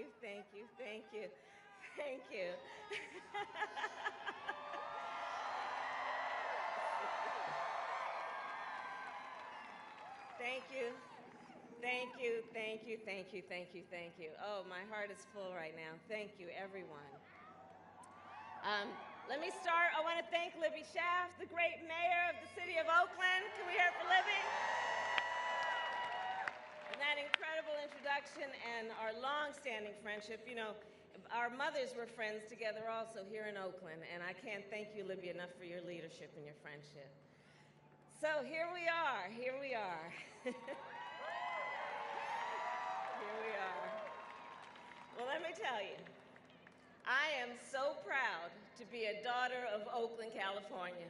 you, thank you, thank you, thank you. Thank you, thank you, thank you, thank you, thank you, thank you. Oh, my heart is full right now. Thank you, everyone. Let me start. I want to thank Libby Schaaf, the great mayor of the city of Oakland. Can we hear it for Libby? And that incredible introduction and our long-standing friendship. You know, our mothers were friends together also here in Oakland, and I can't thank you, Libby, enough for your leadership and your friendship. So here we are, here we are. Here we are. Well, let me tell you, I am so proud to be a daughter of Oakland, California.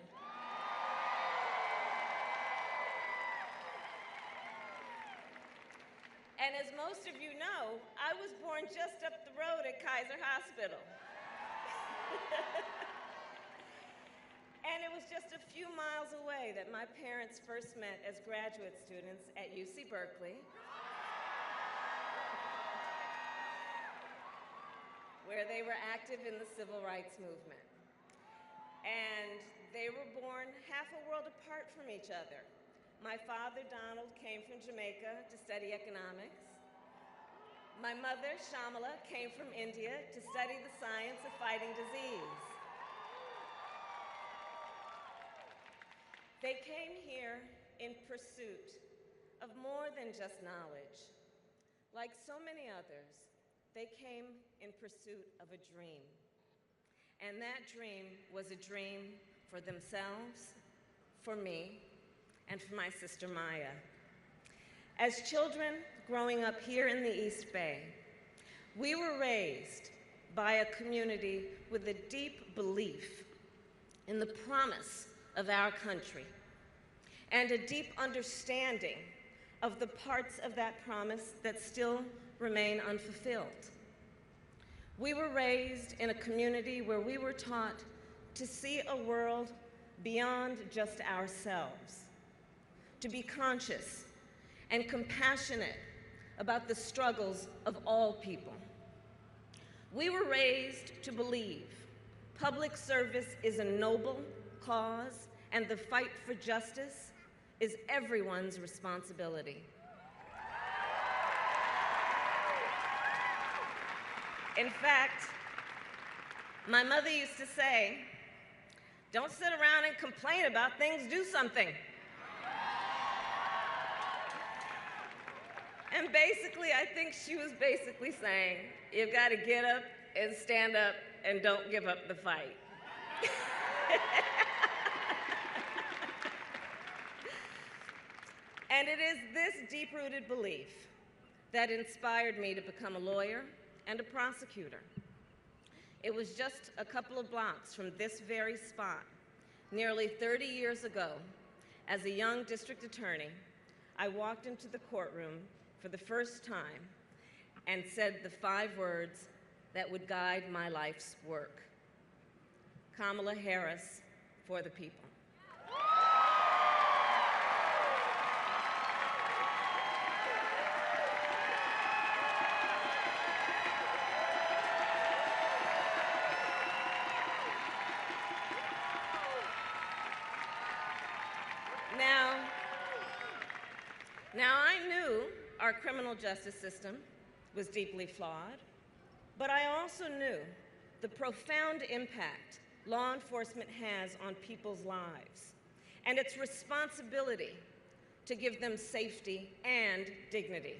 And as most of you know, I was born just up the road at Kaiser Hospital. And it was just a few miles away that my parents first met as graduate students at UC Berkeley, where they were active in the civil rights movement. And they were born half a world apart from each other. My father, Donald, came from Jamaica to study economics. My mother, Kamala, came from India to study the science of fighting disease. They came here in pursuit of more than just knowledge. Like so many others, they came in pursuit of a dream. And that dream was a dream for themselves, for me, and for my sister Maya. As children growing up here in the East Bay, we were raised by a community with a deep belief in the promise of our country and a deep understanding of the parts of that promise that still remain unfulfilled. We were raised in a community where we were taught to see a world beyond just ourselves, to be conscious and compassionate about the struggles of all people. We were raised to believe public service is a noble cause and the fight for justice is everyone's responsibility. In fact, my mother used to say, "Don't sit around and complain about things, do something." And basically, I think she was basically saying, you've got to get up and stand up and don't give up the fight. And it is this deep-rooted belief that inspired me to become a lawyer and a prosecutor. It was just a couple of blocks from this very spot, nearly 30 years ago, as a young district attorney, I walked into the courtroom for the first time and said the 5 words that would guide my life's work. Kamala Harris, for the people. Now I knew our criminal justice system was deeply flawed, but I also knew the profound impact law enforcement has on people's lives and its responsibility to give them safety and dignity.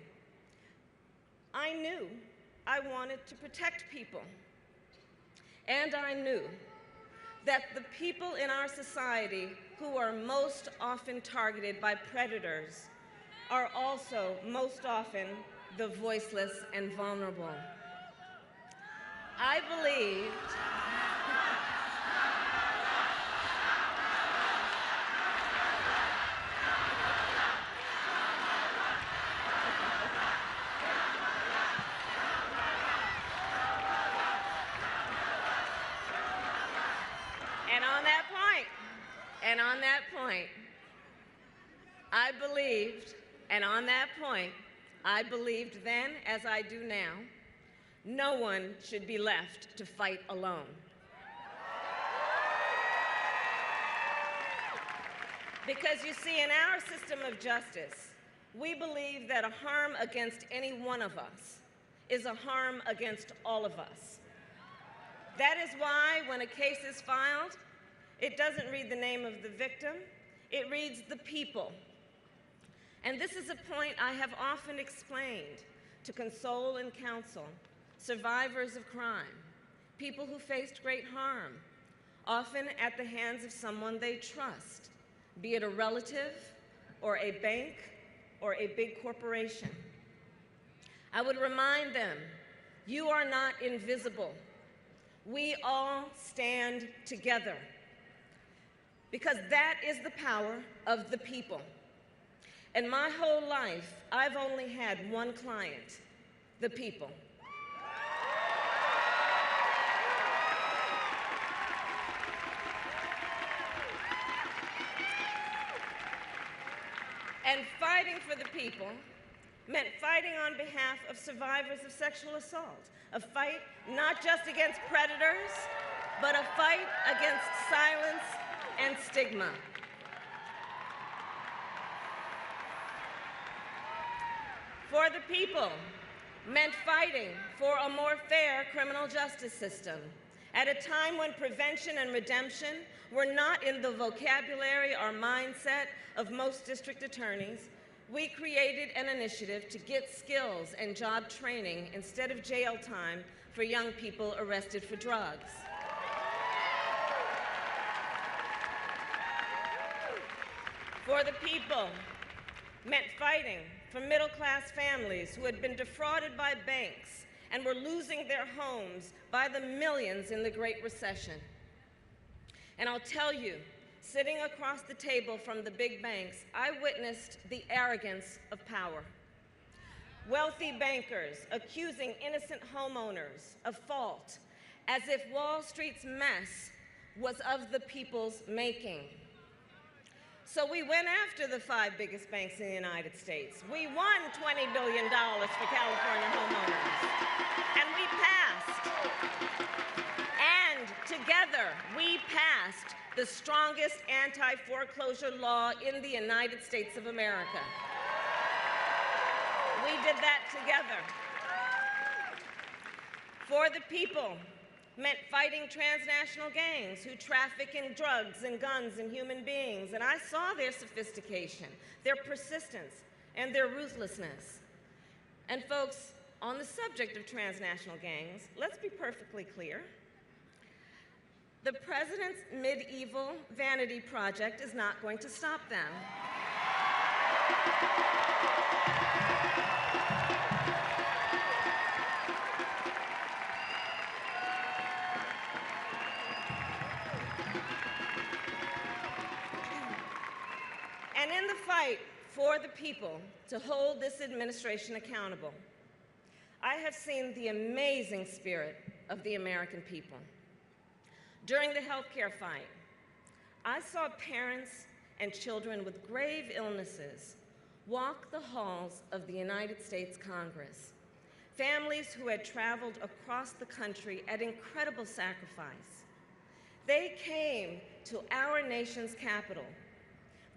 I knew I wanted to protect people, and I knew that the people in our society who are most often targeted by predators are also most often the voiceless and vulnerable. I believed and on that point, I believed, and on that point, I believed then, as I do now, No one should be left to fight alone. Because you see, in our system of justice, we believe that a harm against any one of us is a harm against all of us. That is why when a case is filed, it doesn't read the name of the victim, it reads the people. And this is a point I have often explained to console and counsel survivors of crime, people who faced great harm, often at the hands of someone they trust, be it a relative or a bank or a big corporation. I would remind them, you are not invisible. We all stand together, because that is the power of the people. In my whole life, I've only had one client, the people. And fighting for the people meant fighting on behalf of survivors of sexual assault, a fight not just against predators, but a fight against silence and stigma. For the people meant fighting for a more fair criminal justice system at a time when prevention and redemption were not in the vocabulary or mindset of most district attorneys. We created an initiative to get skills and job training instead of jail time for young people arrested for drugs. For the people meant fighting for middle-class families who had been defrauded by banks and were losing their homes by the millions in the Great Recession. And I'll tell you, sitting across the table from the big banks, I witnessed the arrogance of power. Wealthy bankers accusing innocent homeowners of fault, as if Wall Street's mess was of the people's making. So we went after the 5 biggest banks in the United States. We won $20 billion for California homeowners. And we passed. And together, we passed the strongest anti-foreclosure law in the United States of America. We did that together. For the people meant fighting transnational gangs who traffic in drugs and guns and human beings. And I saw their sophistication, their persistence, and their ruthlessness. And folks, on the subject of transnational gangs, let's be perfectly clear. The president's medieval vanity project is not going to stop them. And in the fight for the people to hold this administration accountable, I have seen the amazing spirit of the American people. During the healthcare fight, I saw parents and children with grave illnesses walk the halls of the United States Congress, families who had traveled across the country at incredible sacrifice. They came to our nation's capital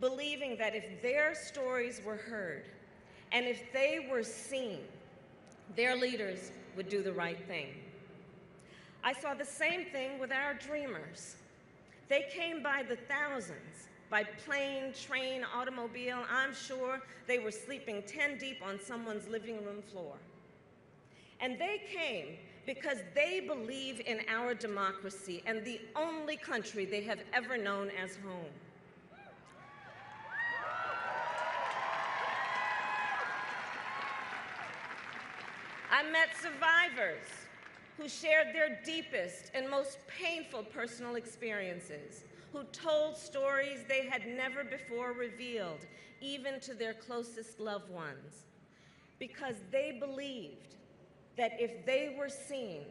believing that if their stories were heard and if they were seen, their leaders would do the right thing. I saw the same thing with our dreamers. They came by the thousands, by plane, train, automobile. I'm sure they were sleeping 10 deep on someone's living room floor. And they came because they believe in our democracy and the only country they have ever known as home. I met survivors who shared their deepest and most painful personal experiences, who told stories they had never before revealed, even to their closest loved ones, because they believed that if they were seen,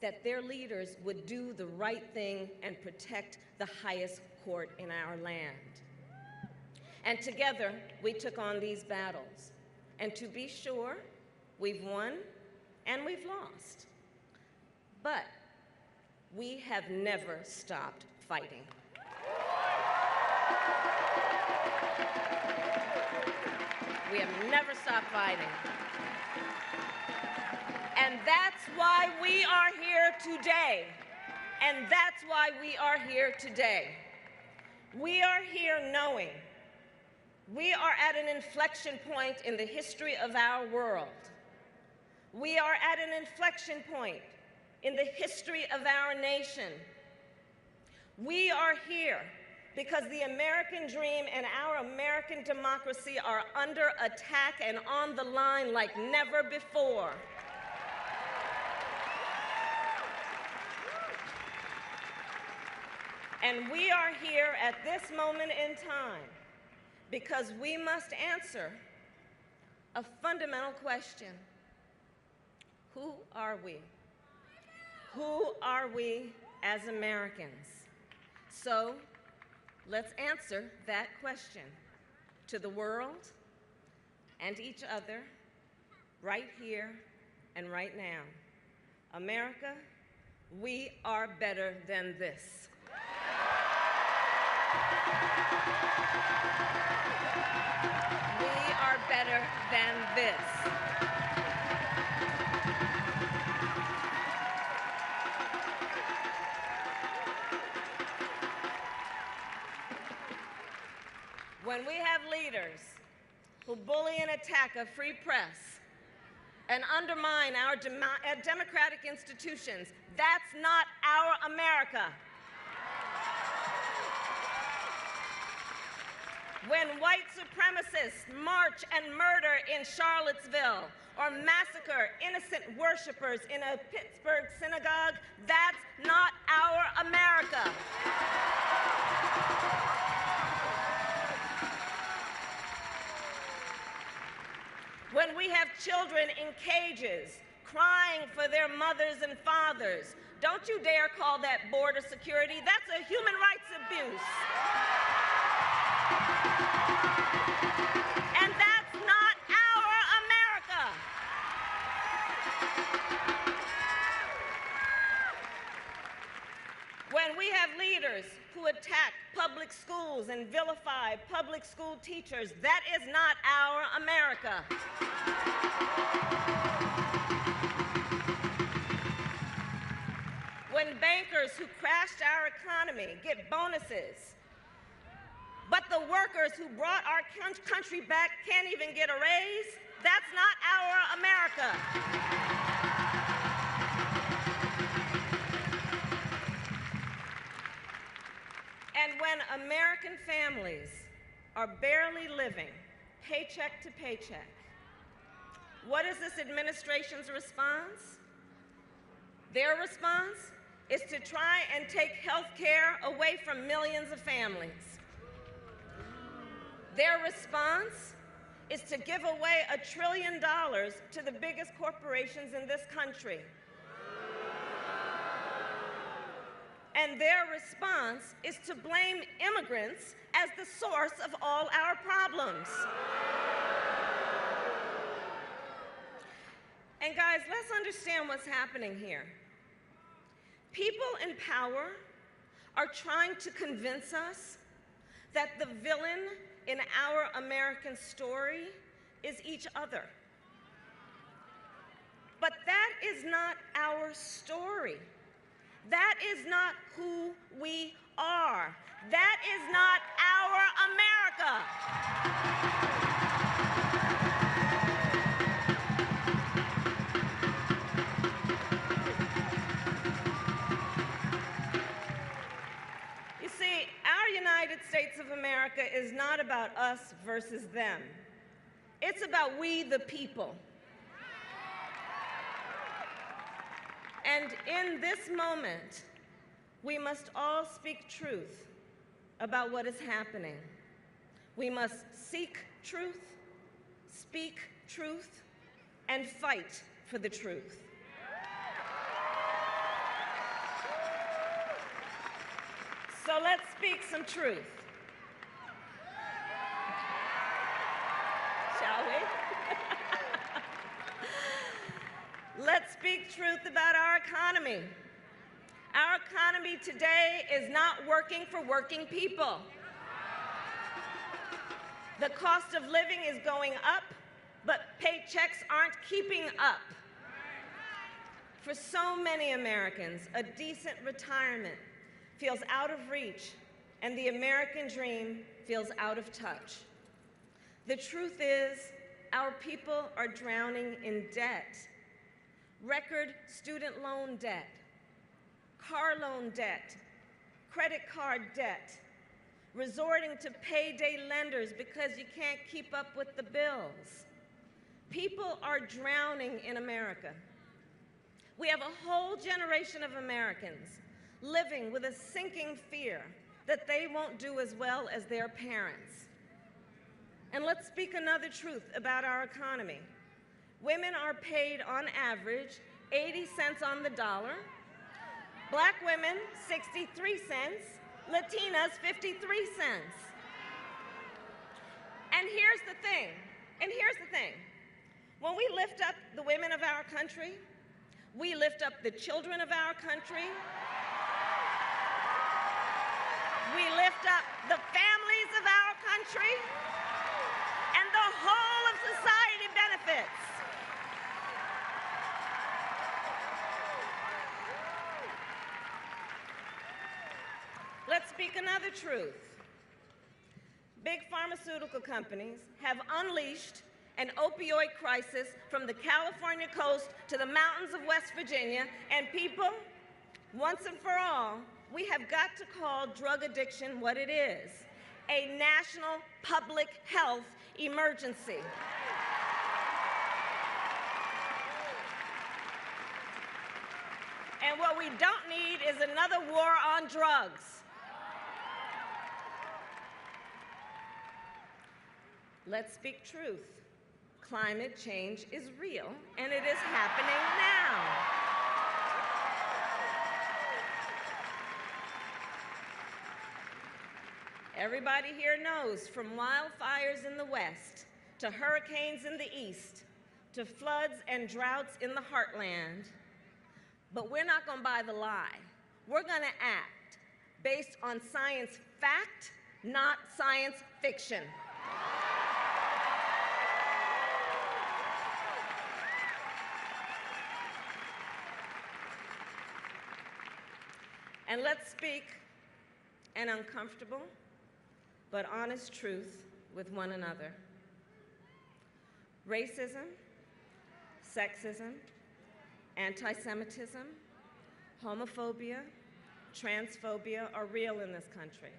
that their leaders would do the right thing and protect the highest court in our land. And together, we took on these battles. And to be sure, we've won and we've lost. But we have never stopped fighting. We have never stopped fighting. And that's why we are here today. And that's why we are here today. We are here knowing we are at an inflection point in the history of our world. We are at an inflection point in the history of our nation. We are here because the American dream and our American democracy are under attack and on the line like never before. And we are here at this moment in time because we must answer a fundamental question. Who are we? Who are we as Americans? So let's answer that question to the world and each other right here and right now. America, we are better than this. We are better than this. When we have leaders who bully and attack a free press and undermine our democratic institutions, that's not our America. When white supremacists march and murder in Charlottesville or massacre innocent worshipers in a Pittsburgh synagogue, that's not our America. When we have children in cages crying for their mothers and fathers, don't you dare call that border security. That's a human rights abuse. And that's not our America. When we have leaders who attack public schools and vilify public school teachers, that is not our America. When bankers who crashed our economy get bonuses, but the workers who brought our country back can't even get a raise, that's not our America. And when American families are barely living paycheck to paycheck, what is this administration's response? Their response is to try and take health care away from millions of families. Their response is to give away $1 trillion to the biggest corporations in this country. And their response is to blame immigrants as the source of all our problems. And guys, let's understand what's happening here. People in power are trying to convince us that the villain in our American story is each other. But that is not our story. That is not who we are. That is not our America. You see, our United States of America is not about us versus them. It's about we the people. And in this moment, we must all speak truth about what is happening. We must seek truth, speak truth, and fight for the truth. So let's speak some truth. Shall we? Let's speak truth about our economy. Our economy today is not working for working people. The cost of living is going up, but paychecks aren't keeping up. For so many Americans, a decent retirement feels out of reach, and the American dream feels out of touch. The truth is, our people are drowning in debt. Record student loan debt, car loan debt, credit card debt, resorting to payday lenders because you can't keep up with the bills. People are drowning in America. We have a whole generation of Americans living with a sinking fear that they won't do as well as their parents. And let's speak another truth about our economy. Women are paid on average 80 cents on the dollar, Black women 63 cents, Latinas 53 cents. And here's the thing, when we lift up the women of our country, we lift up the children of our country, we lift up the families of our country, and the whole of society benefits. Let's speak another truth. Big pharmaceutical companies have unleashed an opioid crisis from the California coast to the mountains of West Virginia, and people, once and for all, we have got to call drug addiction what it is, a national public health emergency. And what we don't need is another war on drugs. Let's speak truth. Climate change is real, and it is happening now. Everybody here knows, from wildfires in the West, to hurricanes in the East, to floods and droughts in the heartland. But we're not going to buy the lie. We're going to act based on science fact, not science fiction. And let's speak an uncomfortable but honest truth with one another. Racism, sexism, anti-Semitism, homophobia, transphobia are real in this country.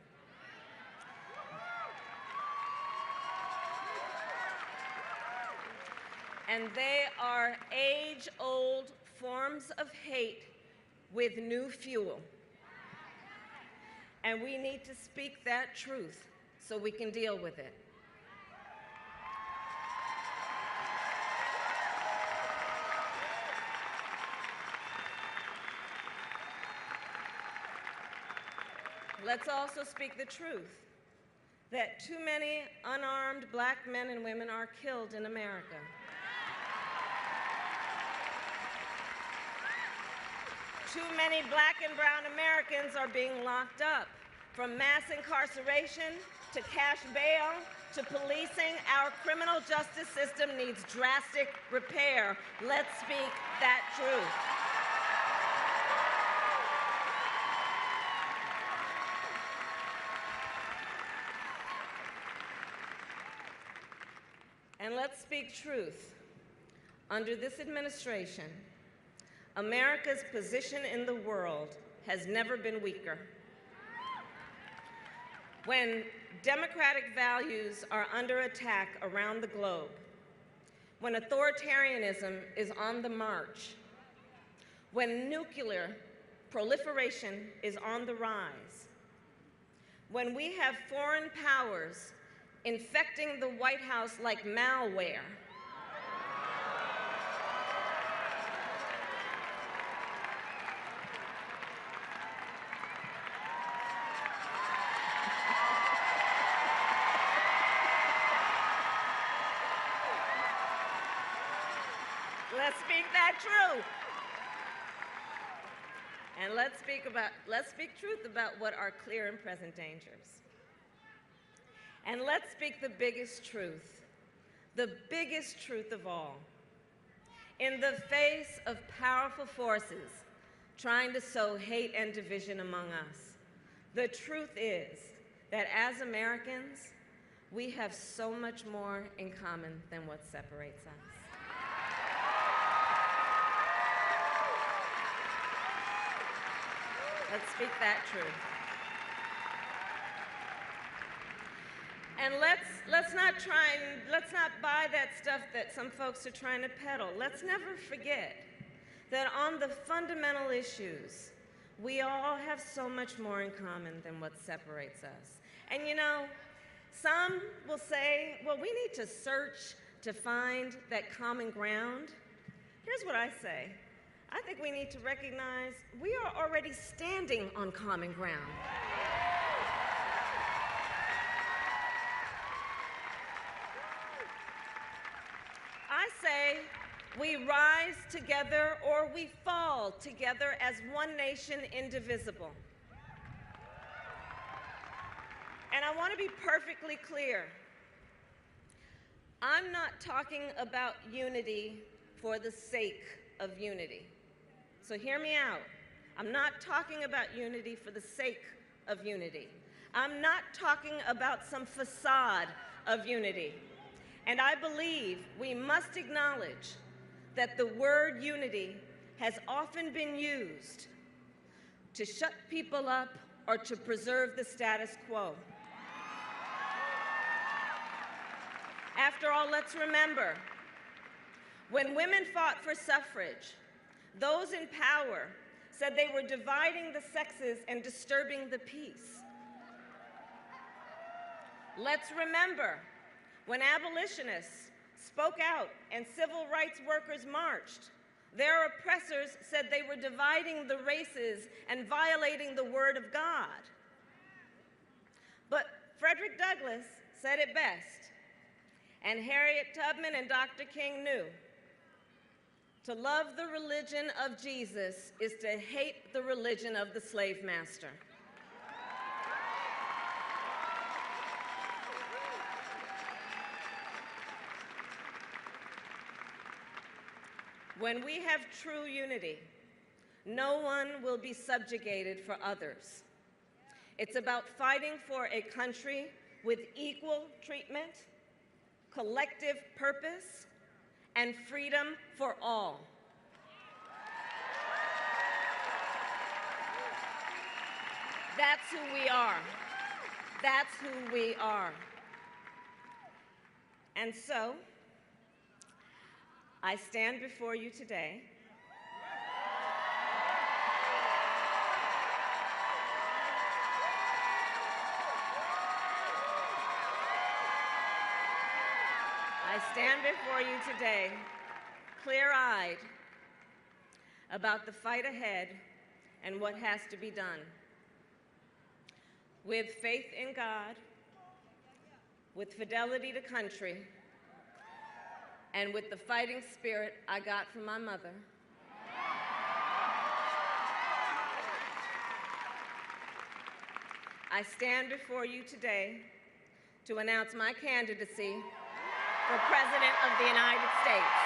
And they are age-old forms of hate with new fuel. And we need to speak that truth so we can deal with it. Let's also speak the truth that too many unarmed Black men and women are killed in America. Too many Black and brown Americans are being locked up. From mass incarceration to cash bail to policing, our criminal justice system needs drastic repair. Let's speak that truth. And let's speak truth. Under this administration, America's position in the world has never been weaker. When democratic values are under attack around the globe, when authoritarianism is on the march, when nuclear proliferation is on the rise, when we have foreign powers infecting the White House like malware, Let's speak that truth. And let's speak truth about what are clear and present dangers. And let's speak the biggest truth of all. In the face of powerful forces trying to sow hate and division among us, the truth is that as Americans, we have so much more in common than what separates us. Let's speak that truth. And let's not buy that stuff that some folks are trying to peddle. Let's never forget that on the fundamental issues, we all have so much more in common than what separates us. And you know, some will say, well, we need to search to find that common ground. Here's what I say. I think we need to recognize we are already standing on common ground. I say we rise together or we fall together as one nation indivisible. And I want to be perfectly clear. I'm not talking about unity for the sake of unity. So hear me out. I'm not talking about unity for the sake of unity. I'm not talking about some facade of unity. And I believe we must acknowledge that the word unity has often been used to shut people up or to preserve the status quo. After all, let's remember, when women fought for suffrage, those in power said they were dividing the sexes and disturbing the peace. Let's remember, when abolitionists spoke out and civil rights workers marched, their oppressors said they were dividing the races and violating the word of God. But Frederick Douglass said it best, and Harriet Tubman and Dr. King knew. To love the religion of Jesus is to hate the religion of the slave master. When we have true unity, no one will be subjugated for others. It's about fighting for a country with equal treatment, collective purpose, and freedom for all. That's who we are. That's who we are. And so, I stand before you today clear-eyed about the fight ahead and what has to be done. With faith in God, with fidelity to country, and with the fighting spirit I got from my mother, I stand before you today to announce my candidacy for President of the United States.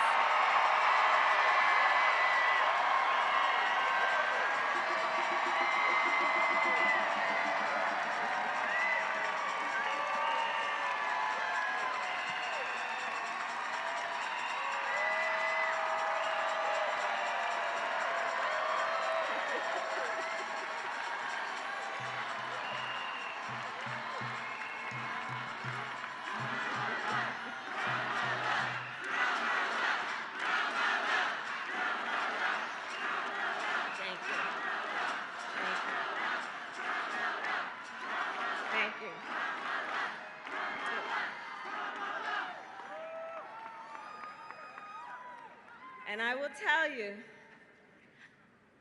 And I will tell you,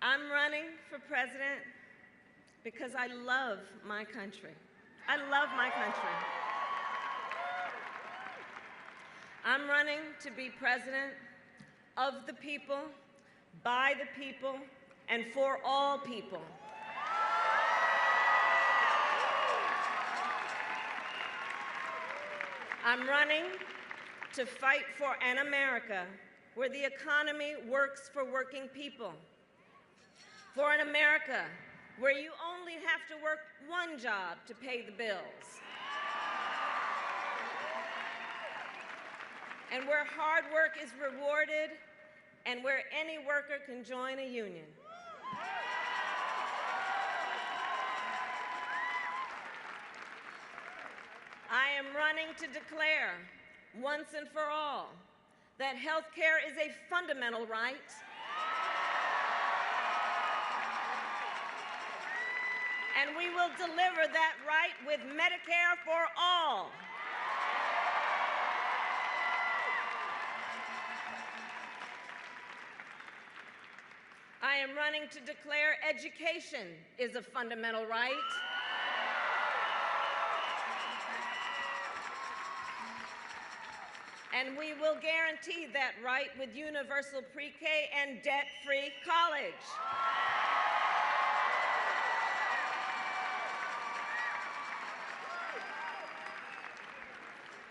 I'm running for president because I love my country. I love my country. I'm running to be president of the people, by the people, and for all people. I'm running to fight for an America where the economy works for working people, for an America where you only have to work one job to pay the bills, and where hard work is rewarded, and where any worker can join a union. I am running to declare, once and for all, that health care is a fundamental right, and we will deliver that right with Medicare for all. I am running to declare education is a fundamental right. And we will guarantee that right with universal pre-K and debt-free college.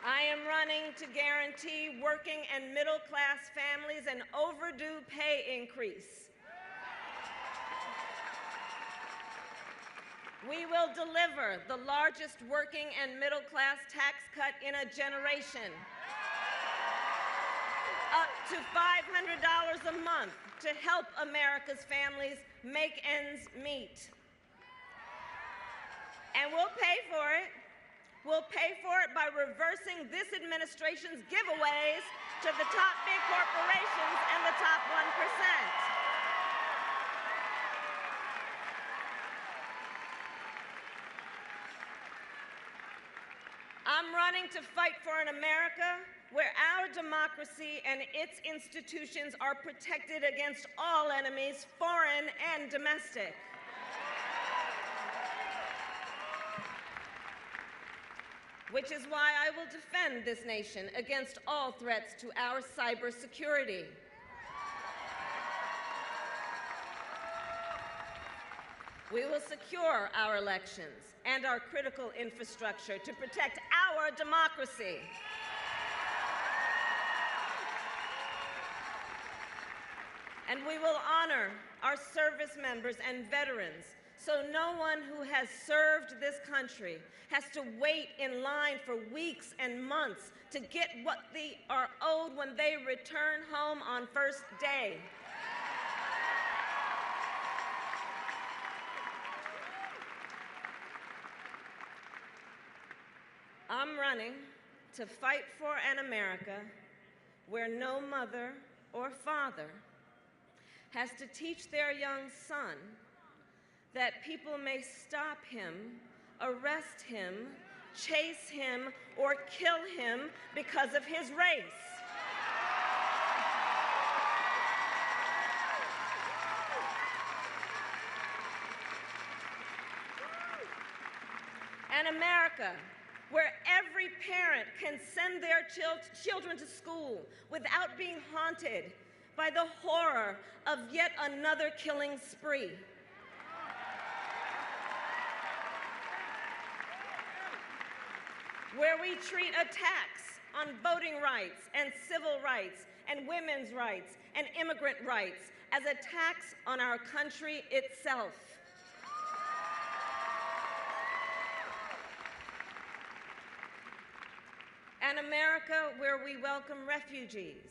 I am running to guarantee working and middle-class families an overdue pay increase. We will deliver the largest working and middle-class tax cut in a generation, up to $500 a month to help America's families make ends meet. And we'll pay for it. We'll pay for it by reversing this administration's giveaways to the top big corporations and the top 1%. I'm running to fight for an America where our democracy and its institutions are protected against all enemies, foreign and domestic. Which is why I will defend this nation against all threats to our cybersecurity. We will secure our elections and our critical infrastructure to protect our democracy. And we will honor our service members and veterans, so no one who has served this country has to wait in line for weeks and months to get what they are owed when they return home on first day. I'm running to fight for an America where no mother or father has to teach their young son that people may stop him, arrest him, chase him, or kill him because of his race. An America where every parent can send their children to school without being haunted by the horror of yet another killing spree. Where we treat attacks on voting rights and civil rights and women's rights and immigrant rights as attacks on our country itself. An America where we welcome refugees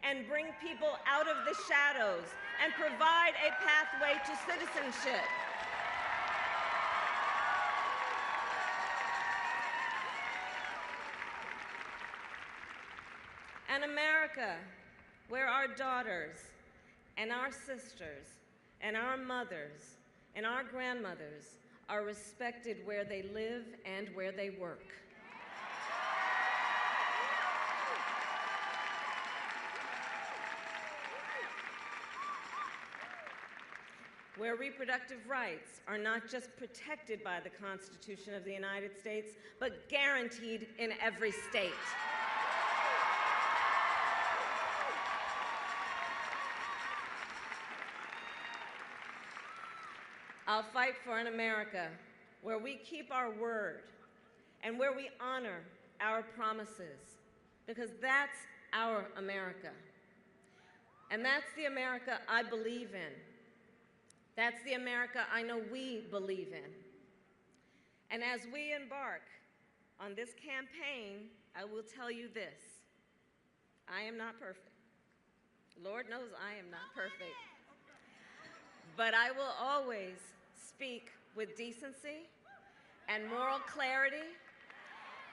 and bring people out of the shadows and provide a pathway to citizenship. An America where our daughters and our sisters and our mothers and our grandmothers are respected where they live and where they work. Where reproductive rights are not just protected by the Constitution of the United States, but guaranteed in every state. I'll fight for an America where we keep our word and where we honor our promises, because that's our America. And that's the America I believe in. That's the America I know we believe in. And as we embark on this campaign, I will tell you this: I am not perfect. Lord knows I am not perfect. But I will always speak with decency and moral clarity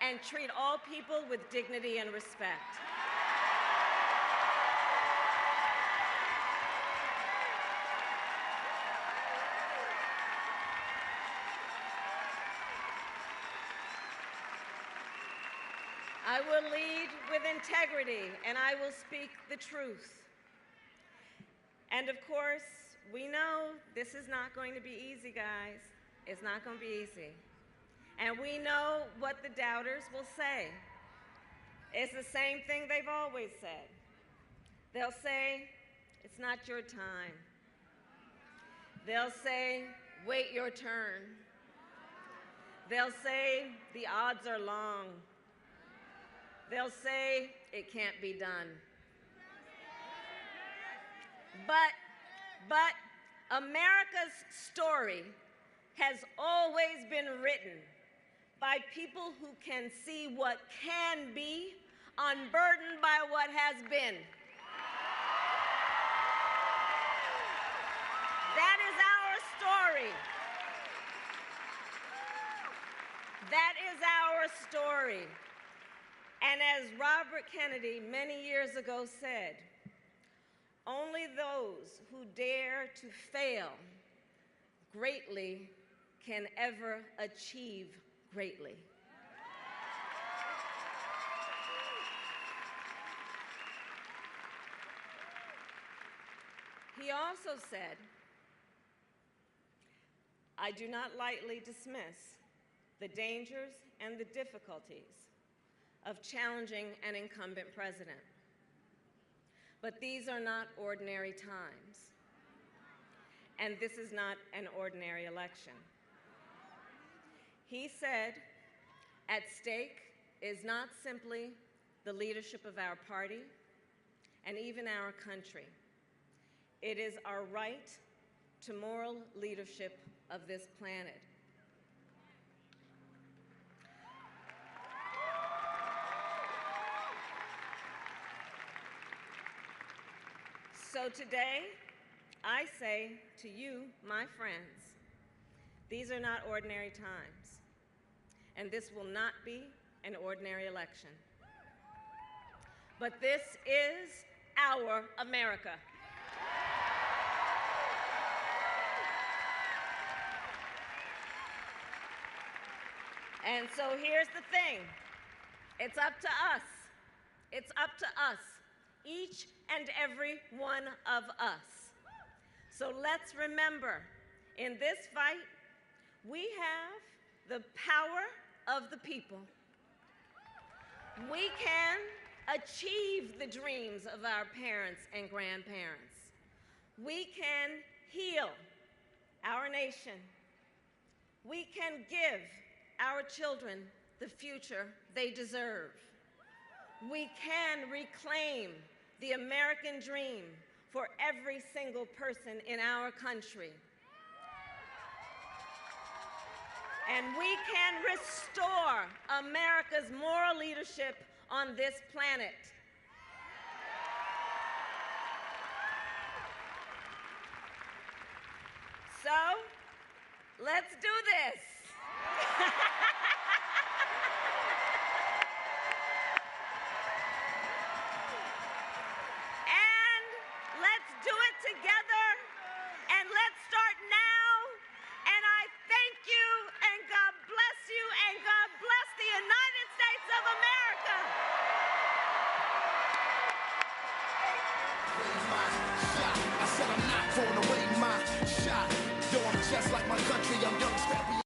and treat all people with dignity and respect. I will lead with integrity, and I will speak the truth. And of course, we know this is not going to be easy, guys. It's not going to be easy. And we know what the doubters will say. It's the same thing they've always said. They'll say, it's not your time. They'll say, wait your turn. They'll say, the odds are long. They'll say, it can't be done. But America's story has always been written by people who can see what can be, unburdened by what has been. That is our story. That is our story. And as Robert Kennedy many years ago said, only those who dare to fail greatly can ever achieve greatly. He also said, I do not lightly dismiss the dangers and the difficulties of challenging an incumbent president. But these are not ordinary times. And this is not an ordinary election. He said, at stake is not simply the leadership of our party and even our country. It is our right to moral leadership of this planet. So today, I say to you, my friends, these are not ordinary times, and this will not be an ordinary election. But this is our America. And so here's the thing. It's up to us. It's up to us, each and every one of us. So let's remember, in this fight, we have the power of the people. We can achieve the dreams of our parents and grandparents. We can heal our nation. We can give our children the future they deserve. We can reclaim the American dream for every single person in our country. And we can restore America's moral leadership on this planet. So, let's do this. And let's do it together.